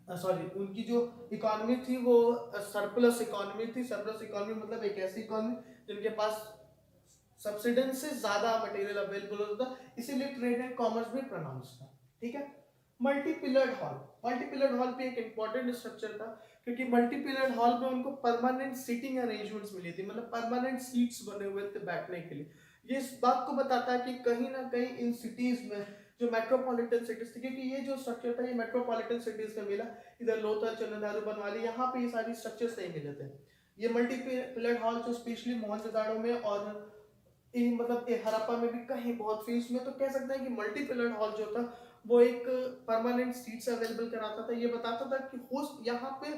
सॉरी उनकी जो इकोनॉमी थी वो सरप्लस इकोनॉमी थी। सरप्लस इकोनॉमी मतलब एक ऐसी इकोनॉमी जिनके पास सब्सिडेंस से ज्यादा मटेरियल अवेलेबल होता था, इसीलिए ट्रेड एंड कॉमर्स भी प्रोनाउंस था, ठीक है। Multi pillared hall, multi pillared hall भी एक इंपॉर्टेंट स्ट्रक्चर था, क्योंकि मल्टी पिलर्ड हॉल में उनको परमानेंट सीटिंग अरेंजमेंट्स मिली थी, मतलब परमानेंट सीट्स बने हुए थे बैठने के लिए। ये इस बात को बताता है कि कहीं ना कहीं इन सिटीज में जो मेट्रोपॉलिटन सिटीज थी, क्योंकि ये जो स्ट्रक्चर था ये मेट्रोपॉलिटन सिटीज में मिला, इधर लोथल, चन्नादारू, बनवाली, यहाँ पे ये सारी स्ट्रक्चर्स नहीं मिले थे। ये मल्टी पिलर्ड हॉल जो स्पेशली मोहनजोदाड़ो में और मतलब हड़प्पा में भी कहीं बहुत फीस में, तो कह सकते हैं कि मल्टी पिलर्ड हॉल जो था वो एक परमानेंट सीट्स अवेलेबल कराता था। ये बताता था कि होस्ट यहाँ पे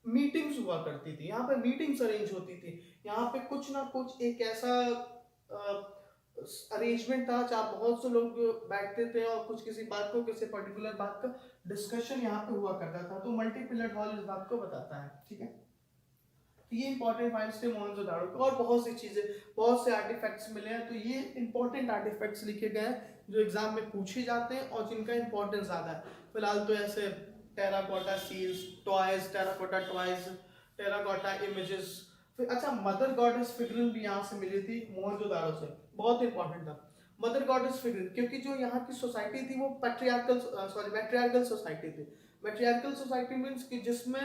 मीटिंग्स हुआ करती थी, यहाँ पे मीटिंग्स अरेंज होती थी, यहाँ पे कुछ ना कुछ एक ऐसा अरेंजमेंट था जहाँ बहुत से लोग बैठते थे और कुछ किसी बात को, किसी पर्टिकुलर बात का डिस्कशन यहाँ पे हुआ करता था। तो मल्टी पिलर्ड हॉल इस बात को बताता है, ठीक है। ये इंपॉर्टेंट फाइंड्स थे मोहनजोदाड़ो के, और बहुत सी चीजें, बहुत से आर्टिफैक्ट्स मिले हैं। तो ये इंपॉर्टेंट आर्टिफैक्ट्स लिखे गए हैं जो एग्जाम में पूछे जाते हैं और जिनका इंपॉर्टेंस ज्यादा है। फिलहाल तो ऐसे terracotta seals, toys, terracotta toys, terracotta images. फिर अच्छा, मदर गॉडेस फिगरिन भी यहाँ से मिली थी मोहनजोदाड़ो से, बहुत इंपॉर्टेंट था मदर गॉडेस फिगरिन, क्योंकि जो यहाँ की सोसाइटी थी वो मैट्रियार्कल सोसाइटी थी। मैट्रियार्कल सोसाइटी मीन्स कि जिसमें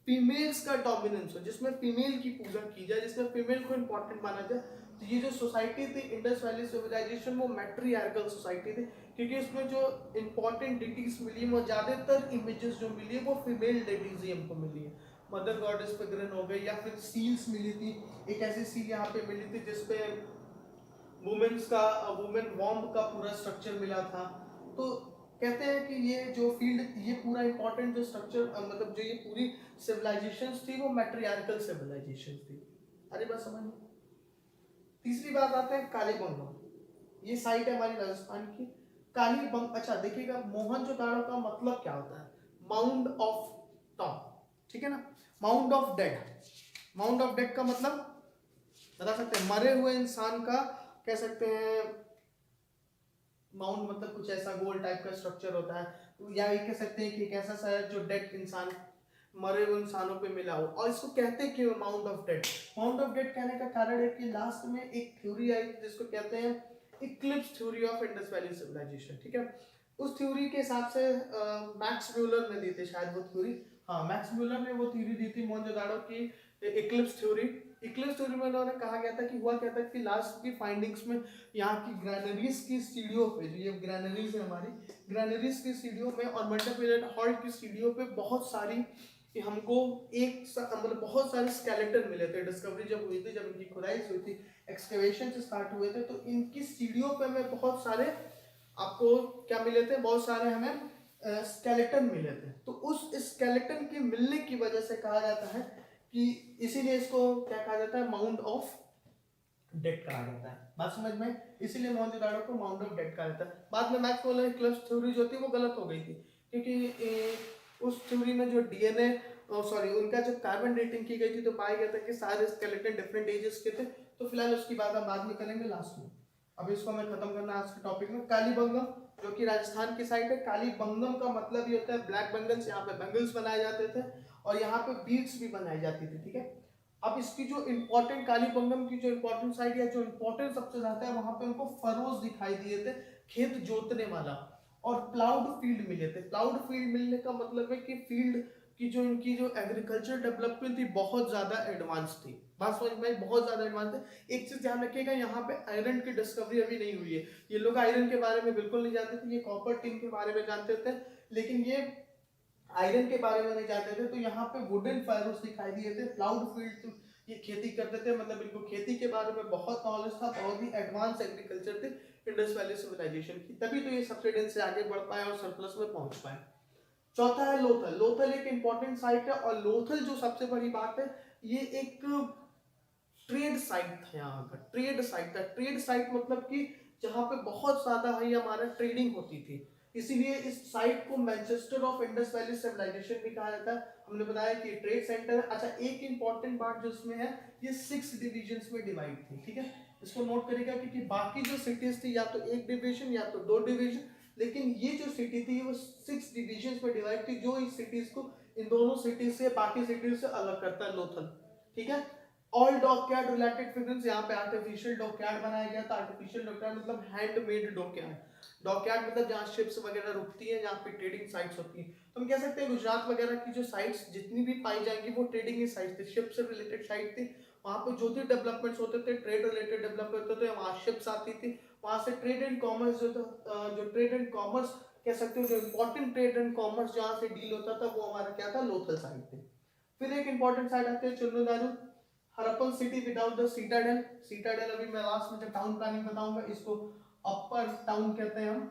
फीमेल्स का डोमिनेंस हो, जिसमें फीमेल की पूजा की जाए, जिसमें फीमेल को इंपॉर्टेंट माना जाए। तो ये जो सोसाइटी थी इंडस वैली सिविलाइजेशन, वो मैट्रियार्कल सोसाइटी थी, क्योंकि इसमें जो इंपॉर्टेंट डिटीज मिली वो ज्यादातर इमेजेस जो मिली है वो फीमेल डिटीज ही हमको मिली है। मदर गॉडेस फिगरिन हो गई, या फिर सील्स मिली थी। एक ऐसी सील यहाँ पे मिली थी जिसपे वुमेन्स का वुमेन वॉम्ब का पूरा स्ट्रक्चर मिला था। तो कहते हैं कि ये जो फील्ड, ये पूरा इंपॉर्टेंट जो स्ट्रक्चर मतलब जो ये पूरी सिविलाइजेशंस थी वो मैट्रियार्कल सिविलाइजेशन थी। अरे बात समझ में? तीसरी बात आते हैं कालीबंगन। ये साइट है हमारी राजस्थान की कालीबंग। अच्छा देखिएगा, मोहनजोदाड़ो का मतलब क्या होता है? माउंड ऑफ टॉम, ठीक है ना, mound of dead. Mound of dead का मतलब बता सकते हैं? मरे हुए इंसान का, कह सकते हैं माउंट मतलब कुछ ऐसा गोल टाइप का स्ट्रक्चर होता है, या ये कह सकते हैं कि एक ऐसा शहर जो डेड इंसान, मरे हुए इंसानों पे मिला हो। और इसको कहते हैं क्यों mount of dead? Mount of dead कहने का कारण है कि लास्ट में एक थ्योरी आई जिसको कहते हैं eclipse theory of Indus valley civilization, ठीक है। उस थ्योरी के हिसाब से मैक्स म्यूलर ने दी थी शायद वो थ्योरी, हाँ मैक्स म्यूलर ने वो थ्योरी दी थी मोहनजोदाड़ो की, इक्लिप्स थ्योरी। इक्लिप्स थ्योरी में उन्होंने कहा गया था कि हुआ क्या था कि लास्ट की फाइंडिंग्स में यहाँ की ग्रैनरीज की सीढ़ियों पे, जो ये ग्रैनरीज है हमारी, ग्रैनरीज की सीढ़ियों में और मल्टी पिलर्ड हॉल की सीढ़ियों पे बहुत सारी हमको मतलब बहुत सारे स्केलेटन मिले थे। डिस्कवरी जब हुई थी, जब इनकी खुदाई हुई थी, एक्सकवेशन स्टार्ट हुए थे, तो इनकी सीढ़ियों पे हमें बहुत सारे, आपको क्या मिले थे, बहुत सारे हमें स्केलेटन मिले थे। तो उस स्केलेटन के मिलने की वजह से कहा जाता है कि इसीलिए इसको क्या कहा जाता है, माउंट ऑफ डेट कहा जाता है। बात समझ में, इसीलिए मोहनजोदाड़ो को माउंट ऑफ डेट कहा जाता है। बाद में मैक्सवेल की क्लस्टर थ्योरी जो थी वो गलत हो गई थी, क्योंकि उस थ्योरी में जो डीएनए सॉरी उनका जो कार्बन डेटिंग की गई थी तो पाया गया था कि सारे स्केलेटन डिफरेंट एजेस के थे। तो फिलहाल उसकी बात हम बाद में करेंगे लास्ट में। अब इसको हमें खत्म करना आज के टॉपिक में। कालीबंगम जो कि राजस्थान की साइड है। कालीबंगम का मतलब ये होता है ब्लैक बंगल्स, यहाँ पे बंगल्स बनाए जाते थे और यहाँ पे बीड्स भी बनाई जाती थी, ठीक है। अब इसकी जो इम्पोर्टेंट कालीबंगम की जो इम्पोर्टेंट साइड या जो इम्पोर्टेंट सबसे ज्यादा है, वहां पे उनको फरोज दिखाई दिए थे, खेत जोतने वाला, और प्लाउड फील्ड मिले थे। प्लाउड फील्ड मिलने का मतलब है कि फील्ड की जो इनकी जो एग्रीकल्चर डेवलपमेंट थी बहुत ज्यादा एडवांस थी। बात समझ में, बहुत ज्यादा एडवांस है। एक चीज ध्यान रखिएगा, यहाँ पे आयरन की डिस्कवरी अभी नहीं हुई है। ये लोग आयरन के बारे में बिल्कुल नहीं जानते थे, ये कॉपर टिन के बारे में जानते थे, लेकिन ये आयरन के बारे में नहीं जानते थे। तो यहाँ पे वुडन फायरोस दिखाई दिए थे, प्लाउड फील्ड, ये खेती करते थे, मतलब इनको खेती के बारे में बहुत नॉलेज था, बहुत ही एडवांस एग्रीकल्चर थे इंडस वैली सिविलाइजेशन की, तभी तो ये सब्सिडेंस से आगे बढ़ पाए और सरप्लस में पहुंच पाए। चौथा है लोथल। लोथल एक इंपॉर्टेंट साइट है, और लोथल जो सबसे बड़ी बात है, ये एक ट्रेड साइट था। यहाँ का ट्रेड साइट था। ट्रेड साइट मतलब कि जहाँ पे बहुत ज्यादा है हमारा ट्रेडिंग होती थी, इसीलिए इस साइट को Manchester of Indus valley civilization भी कहा जाता है। हमने बताया कि ट्रेड सेंटर है। अच्छा, एक इंपॉर्टेंट बात जो इसमें है, ये 6 डिविजन्स में डिवाइड थी, ठीक है। इसको नोट करेगा, क्योंकि बाकी जो सिटीज थी या तो एक डिवीजन या तो 2 डिवीजन, लेकिन ये जो सिटी थी वो 6 डिविजन्स में डिवाइड थी, जो इस सिटीज को, इन दोनों सिटीज से, बाकी सिटीज से अलग करता है लोथल, ठीक है। ऑल डॉकयार्ड रिलेटेड फिगर्स, यहाँ पे आर्टिफिशियल डॉकयार्ड बनाया गया था। आर्टिफिशियल डॉकयार्ड मतलब हैंडमेड डॉकयार्ड। डॉकयार्ड मतलब जहाँ शिप्स वगैरह रुकती है, जहाँ पे ट्रेडिंग साइट्स होती है। तो हम कह सकते हैं गुजरात वगैरह की जो साइट्स जितनी भी पाई जाएंगी वो ट्रेडिंग की साइट्स थी, शिप से रिलेटेड साइट थी। वहाँ पे जो भी डेवलपमेंट्स होते थे, ट्रेड रिलेटेड डेवलपमेंट होते थे, वहाँ शिप्स आती थी। वहाँ से ट्रेड एंड कॉमर्स जो ट्रेड एंड कॉमर्स कह सकते हो, जो इंपॉर्टेंट ट्रेड एंड कॉमर्स जहाँ से डील होता था, वो हमारा क्या था, लोथल साइड थी। फिर एक इंपॉर्टेंट साइड आती है Chanhudaro, Harappan city without the citadel. Citadel अभी मैं लास्ट में जब टाउन प्लानिंग बताऊंगा, इसको अपर टाउन कहते हैं हम,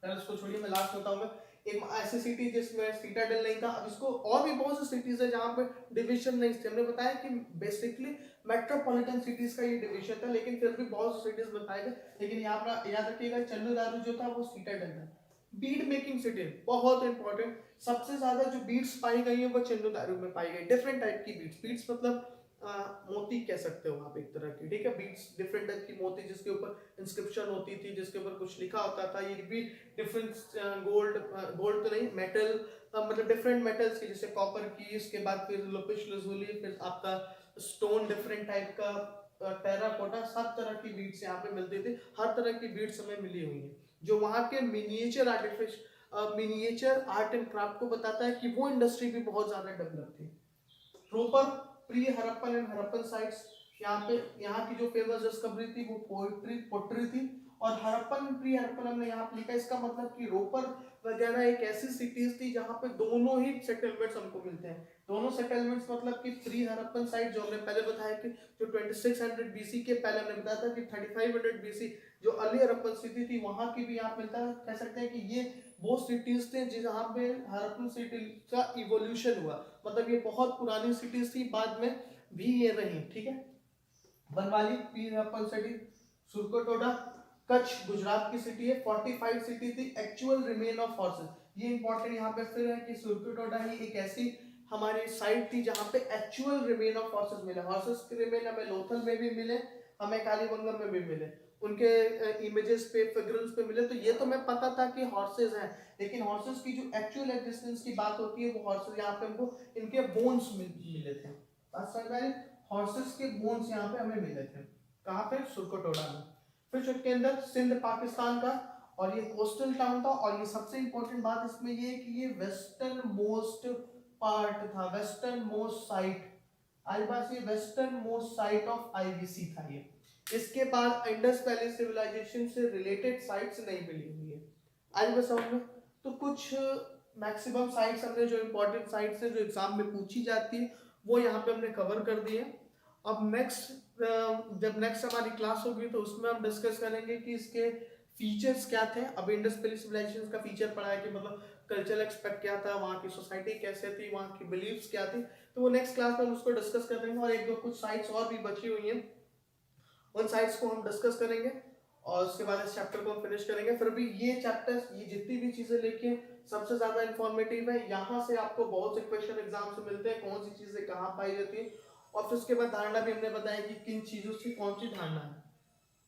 पहले इसको छोड़िए, मैं लास्ट बताऊंगा। एक ऐसी सिटी जिसमें सीटाडेल नहीं था। अब इसको और भी बहुत सी सिटीज है जहां पे डिवीजन नहीं थे। हमने बताया कि बेसिकली मेट्रोपॉलिटन सिटीज का ये डिवीजन था, लेकिन फिर भी बहुत सी सिटीज बताए गए। लेकिन यहाँ पर याद रखिएगा, चन्नूदारू जो था वो सीटाडेल था। बीड मेकिंग सिटी बहुत इंपॉर्टेंट, सबसे ज्यादा जो बीड्स पाई गई है वो चन्नूदारू में पाई गई। डिफरेंट टाइप की बीड्स, बीड्स मतलब मोती कह सकते हो आप एक तरह की, ठीक है। बीड्स डिफरेंट टाइप की मोती जिसके ऊपर इंस्क्रिप्शन होती थी, जिसके ऊपर कुछ लिखा होता था। ये भी डिफरेंट गोल्ड गोल्ड तो नहीं, मेटल मतलब डिफरेंट मेटल्स की, जैसे कॉपर की, इसके बाद फिर लोपिश लजुली, फिर आपका स्टोन डिफरेंट टाइप का, टेराकोटा, सब तरह की बीड्स यहाँ पे मिलती थी। हर तरह की बीड्स हमें मिली हुई है, जो वहाँ के मिनिएचर आर्ट एंड क्राफ्ट को बताता है कि वो इंडस्ट्री भी बहुत ज्यादा डेवलप थी। Proper pre Harappan and Harappan sites, यहाँ की जो फेमस डिस्कवरी थी वो पोट्री थी। और हरप्पन प्री हरप्पन हमने यहाँ पे लिखा, इसका मतलब कि रोपर वगैरह एक ऐसी सिटीज थी जहाँ पे दोनों ही सेटलमेंट्स हमको मिलते हैं। दोनों सेटलमेंट्स मतलब कि प्री हरप्पन साइट जो हमने पहले बताया कि जो 2600 बीसी के पहले हमने बताया था कि 3500 बीसी जो अर्ली हरप्पन सिटी थी, वहां की भी यहाँ मिलता है। कह सकते हैं कि ये वो सिटीज थे जहाँ पे हरप्पन सिटी का इवोल्यूशन हुआ, मतलब ये बहुत पुरानी सिटीज थी, बाद में भी ये रही, ठीक है। बनवाली प्री हरप्पन सिटी, सुरकोटोडा कच्छ गुजरात की सिटी है, 45 सिटी थी। एक्चुअल रिमेन ऑफ हॉर्सेस, ये इंपॉर्टेंट यहाँ पे फिर है कि सुरकोटोडा ही एक ऐसी हमारी साइट थी जहाँ पे एक्चुअल रिमेन ऑफ हॉर्सेस मिले। हॉर्सेस के रिमेन हमें लोथल में भी मिले, हमें कालीबंगम में भी मिले, उनके इमेजेस पे, फिगर्स पे मिले। तो ये तो मैं पता था कि हॉर्सेस हैं, लेकिन हॉर्सेस की जो एक्चुअल एग्जिस्टेंस की बात होती है वो हॉर्सेस यहाँ पे हमको इनके बोन्स मिले थे। बात समझ में आई? हॉर्सेस के बोन्स यहाँ पे हमें मिले थे, कहाँ पे, सुरकोटोडा में। फिर उसके अंदर सिंध पाकिस्तान का, और ये कोस्टल टाउन था। और ये सबसे इंपॉर्टेंट बात इसमें ये कि ये वेस्टर्न मोस्ट पार्ट था, वेस्टर्न मोस्ट साइट, आज पास ये western most site of IVC था ये। इसके बाद इंडस वैली सिविलाइजेशन से रिलेटेड साइट्स नहीं मिली हुई है। आज बस समझ में, तो कुछ मैक्सिमम साइट्स हमने, जो इंपॉर्टेंट साइट्स है जो एग्जाम में पूछी जाती है, वो यहाँ पे हमने कवर कर दिए। अब नेक्स्ट जब नेक्स्ट हमारी क्लास होगी तो उसमें हम डिस्कस करेंगे कि इसके फीचर्स क्या थे। अब इंडस वैली सिविलाइजेशन का फीचर पढ़ा है कि मतलब कल्चरल एस्पेक्ट क्या था, वहाँ की सोसाइटी कैसे थी, वहाँ की बिलीव्स क्या थी, तो वो नेक्स्ट क्लास में हम उसको डिस्कस कर देंगे। और एक दो कुछ साइट्स और भी बची हुई हैं, उन साइट्स को हम डिस्कस करेंगे और उसके बाद इस चैप्टर को हम फिनिश करेंगे। फिर भी ये चैप्टर्स, ये जितनी भी चीजें लेके सबसे ज्यादा इंफॉर्मेटिव है, यहाँ से आपको बहुत से क्वेश्चन एग्जाम से मिलते हैं, कौन सी चीजें कहाँ पाई जाती है, और फिर उसके बाद धारणा भी हमने बताया कि किन चीजों से कौन सी धारणा है।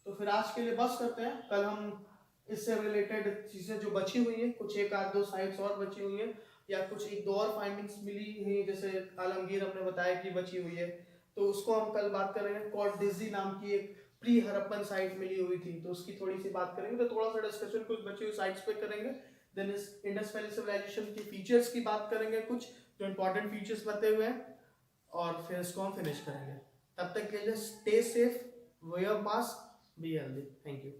तो फिर आज के लिए बस करते हैं, कल हम इससे रिलेटेड चीजें जो बची हुई हैं, कुछ एक आध दो साइट्स और बची हुई हैं, या कुछ एक दो और फाइंडिंग्स मिली हैं, जैसे आलमगीर हमने बताया कि बची हुई है, तो उसको हम कल बात करेंगे। कॉर्डिजी नाम की एक प्री हरप्पन साइट मिली हुई थी, तो उसकी थोड़ी सी बात करेंगे। तो थोड़ा सा डिस्कशन कुछ बची हुई साइट्स पे करेंगे। देन इस इंडस वैली सिविलाइजेशन की फीचर्स की बात करेंगे, कुछ जो इंपॉर्टेंट फीचर्स बताए हुए हैं, और फिर इसको हम फिनिश करेंगे। तब तक के लिए stay safe, wear mask, be healthy. Thank you.